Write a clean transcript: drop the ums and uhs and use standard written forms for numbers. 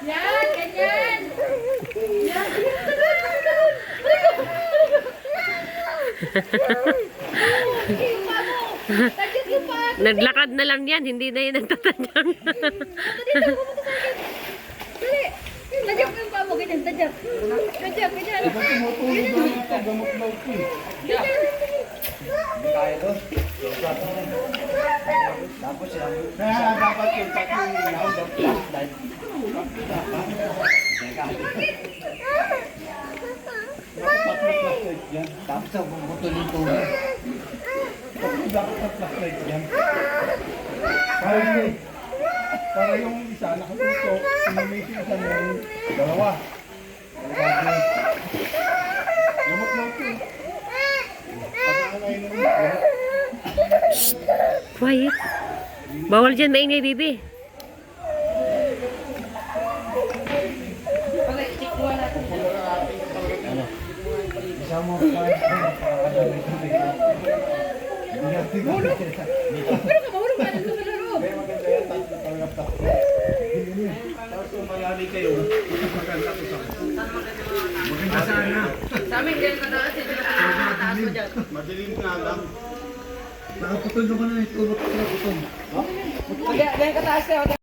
Yan, ganyan. Yan. Naglakad na lang yan, hindi na yan nagtatanyang. Dali. Tadyak mo yung paa mo, ganyan, tadyak. Tadyak, ganyan. Diba tumutulog lang ito, gamot daw ito eh. Kaya dapat yung tatlong round of flashlight. Dapat flashlight yan. Tapos ang bumutulin ito. Dapat flashlight yan. Para yung isa nakatutok, sinimisi isa ng dalawa. Gamot lang ito eh. Pagkakalay naman. Quiet. Bawal dyan maingay, bibi. Isa mo pa. Pero ka, mahulog ka na sa loob. Maganda yan, tanggap. Tapos kung mayari kayo, maganda ko sa maganda sana. Sa amin, ganyan ka taas. Hindi ka taas mo dyan. Madilim nga lang. Nakaputol naman na ito. Ganyan ka taas.